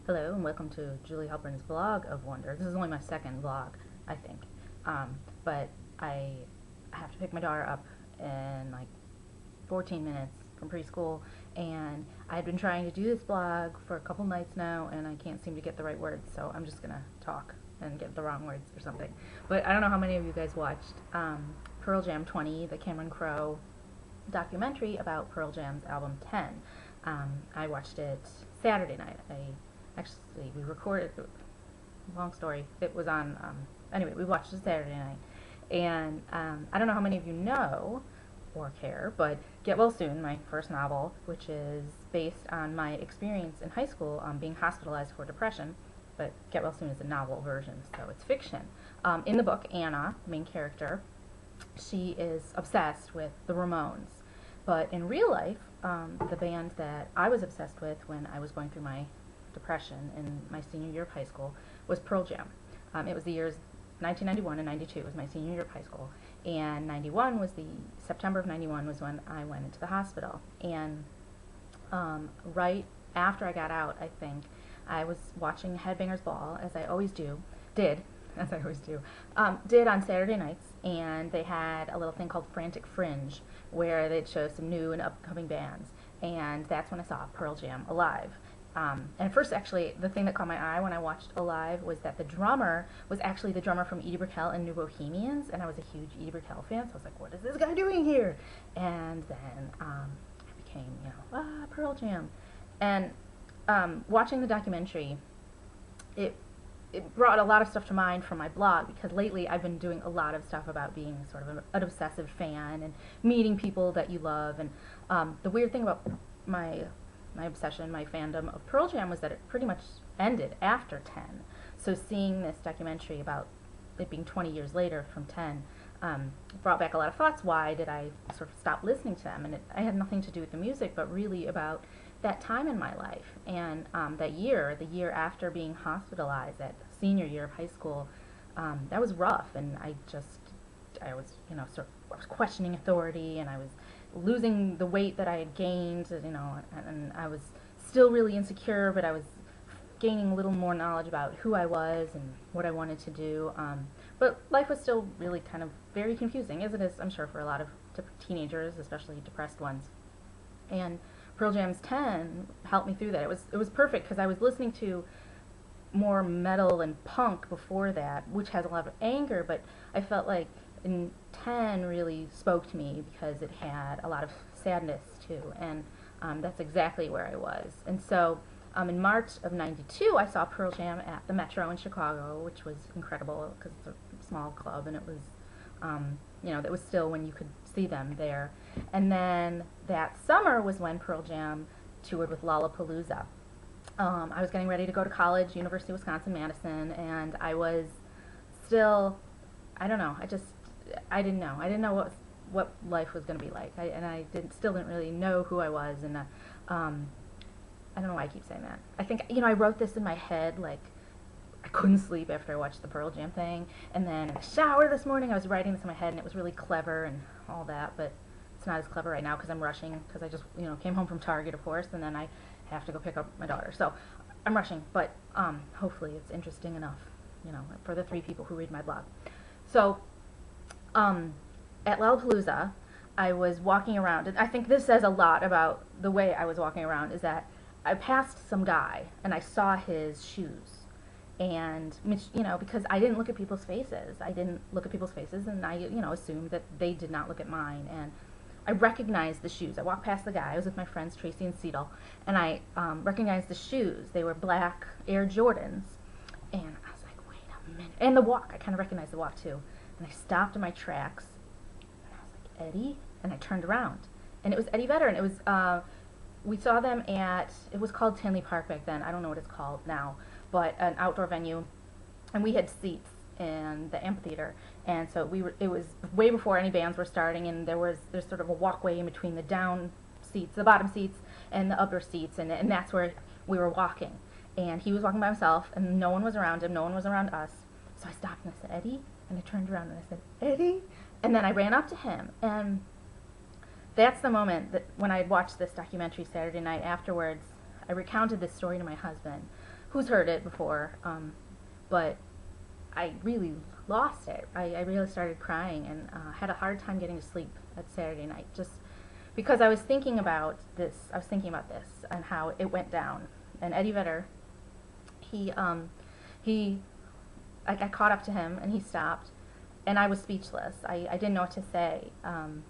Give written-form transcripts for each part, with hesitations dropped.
Hello and welcome to Julie Halpern's Vlog of Wonder. This is only my second vlog, I think. But I have to pick my daughter up in like 14 minutes from preschool, and I've been trying to do this vlog for a couple nights now, and I can't seem to get the right words, so I'm just gonna talk and get the wrong words or something. But I don't know how many of you guys watched Pearl Jam 20, the Cameron Crowe documentary about Pearl Jam's album 10. I watched it Saturday night. Actually, we recorded, long story, it was on, anyway, we watched it Saturday night, and I don't know how many of you know or care, but Get Well Soon, my first novel, which is based on my experience in high school being hospitalized for depression, but Get Well Soon is a novel version, so it's fiction. In the book, Anna, the main character, she is obsessed with the Ramones, but in real life, the band that I was obsessed with when I was going through my depression in my senior year of high school was Pearl Jam. It was the years 1991 and 92 was my senior year of high school, and 91 was September of 91 was when I went into the hospital. And right after I got out, I think, I was watching Headbangers Ball, as I always do, did on Saturday nights, and they had a little thing called Frantic Fringe, where they'd show some new and upcoming bands, and that's when I saw Pearl Jam live. And first, actually, the thing that caught my eye when I watched Alive was that the drummer was actually the drummer from Eddie Vedder and New Bohemians, and I was a huge Eddie Vedder fan, so I was like, what is this guy doing here? And then I became, Pearl Jam. And watching the documentary, it brought a lot of stuff to mind from my blog, because lately I've been doing a lot of stuff about being sort of an obsessive fan and meeting people that you love. And the weird thing about my obsession, my fandom of Pearl Jam, was that it pretty much ended after 10. So seeing this documentary about it being 20 years later from 10 brought back a lot of thoughts. Why did I sort of stop listening to them? And I had nothing to do with the music, but really about that time in my life. And that year, the year after being hospitalized, that senior year of high school, that was rough. And I was, I was questioning authority, and I was losing the weight that I had gained, and I was still really insecure, but I was gaining a little more knowledge about who I was and what I wanted to do. But life was still really kind of very confusing, as it is, I'm sure, for a lot of teenagers, especially depressed ones. And Pearl Jam's 10 helped me through that. It was perfect, because I was listening to more metal and punk before that, which has a lot of anger, but I felt like in 10 really spoke to me because it had a lot of sadness too, and that's exactly where I was. And so in March of 92, I saw Pearl Jam at the Metro in Chicago, which was incredible because it's a small club, and it was, that was still when you could see them there. And then that summer was when Pearl Jam toured with Lollapalooza. I was getting ready to go to college, University of Wisconsin-Madison, and I was still, I don't know, I didn't know. I didn't know what life was going to be like. I still didn't really know who I was, and I don't know why I keep saying that. I think, I wrote this in my head, like, I couldn't sleep after I watched the Pearl Jam thing, and then in the shower this morning I was writing this in my head, and it was really clever and all that, but it's not as clever right now because I'm rushing, because I just, came home from Target, of course, and then I have to go pick up my daughter. So I'm rushing, but hopefully it's interesting enough, for the 3 people who read my blog. So at Lollapalooza, I was walking around, and I think this says a lot about the way I was walking around, is that I passed some guy, and I saw his shoes, and, because I didn't look at people's faces. And I, assumed that they did not look at mine, and I recognized the shoes. I walked past the guy. I was with my friends Tracy and Cedal, and I recognized the shoes. They were black Air Jordans, and I was like, wait a minute. And the walk, I kind of recognized the walk too. And I stopped in my tracks, and I was like, Eddie? And I turned around, and it was Eddie Vedder, and it was, we saw them at, it was called Tinley Park back then, I don't know what it's called now, but an outdoor venue, and we had seats in the amphitheater, and so it was way before any bands were starting, and there's sort of a walkway in between the down seats, the bottom seats, and the upper seats, and that's where we were walking, and he was walking by himself, and no one was around him, no one was around us, so I stopped and I said, Eddie? And I turned around and I said, Eddie? And then I ran up to him, and that's the moment that when I had watched this documentary Saturday night afterwards, I recounted this story to my husband, who's heard it before, but I really lost it. I really started crying and had a hard time getting to sleep that Saturday night, just because I was thinking about this. I was thinking about this and how it went down. And Eddie Vedder, he, I caught up to him and he stopped, and I was speechless. I didn't know what to say,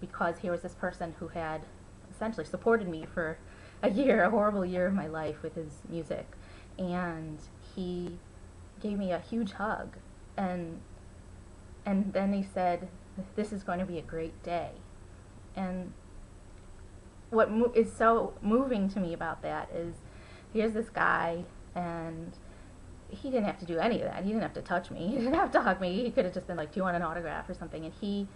because here was this person who had essentially supported me for a year, a horrible year of my life with his music, and he gave me a huge hug, and then he said, "This is going to be a great day." And what is so moving to me about that is, here's this guy, and he didn't have to do any of that. He didn't have to touch me. He didn't have to hug me. He could have just been like, "Do you want an autograph?" or something. And he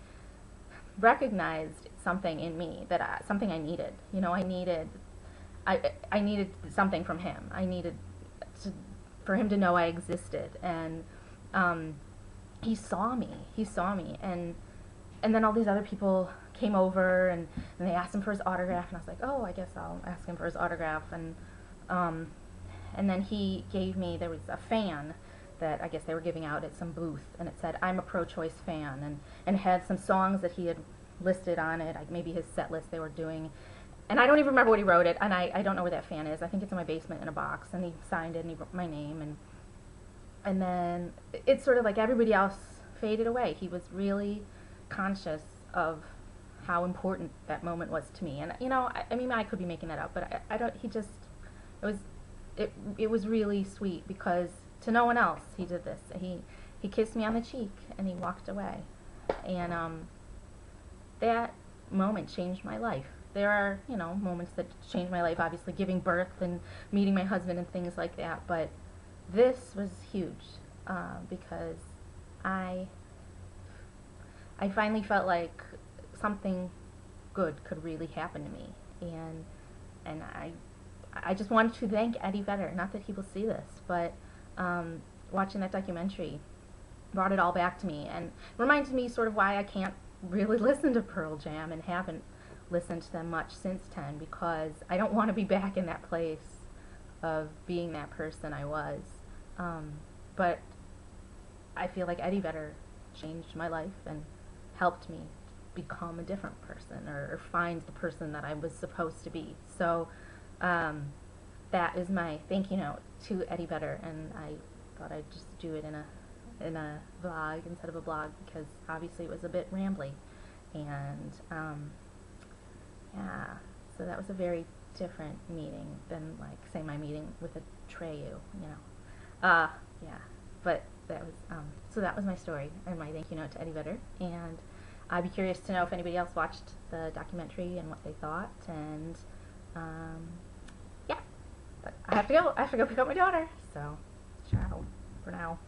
recognized something in me, that something I needed. You know, I needed something from him. I needed for him to know I existed, and he saw me. He saw me, and then all these other people came over, and they asked him for his autograph, and I was like, "Oh, I guess I'll ask him for his autograph." And then he gave me, there was a fan that I guess they were giving out at some booth, and it said, "I'm a pro-choice fan," and had some songs that he had listed on it, like maybe his set list they were doing. And I don't even remember what he wrote it, and I don't know where that fan is. I think it's in my basement in a box, and he signed it, and he wrote my name, and then it's sort of like everybody else faded away. He was really conscious of how important that moment was to me. And, you know, I mean, I could be making that up, but I don't, he just, it was really sweet, because to no one else he did this. He kissed me on the cheek, and he walked away. And that moment changed my life. There are, you know, moments that changed my life, obviously giving birth and meeting my husband and things like that, but this was huge, because I finally felt like something good could really happen to me, and I just wanted to thank Eddie Vedder. Not that he will see this, but watching that documentary brought it all back to me, and reminded me sort of why I can't really listen to Pearl Jam and haven't listened to them much since 10, because I don't want to be back in that place of being that person I was. But I feel like Eddie Vedder changed my life and helped me become a different person, or find the person that I was supposed to be. So that is my thank you note to Eddie Vedder, and I thought I'd just do it in a vlog instead of a blog, because obviously it was a bit rambly. And yeah, so that was a very different meeting than, like, say, my meeting with a Treyu, you know. Yeah, but that was, so that was my story and my thank you note to Eddie Vedder. And I'd be curious to know if anybody else watched the documentary and what they thought. And yeah, but I have to go pick up my daughter, so ciao for now.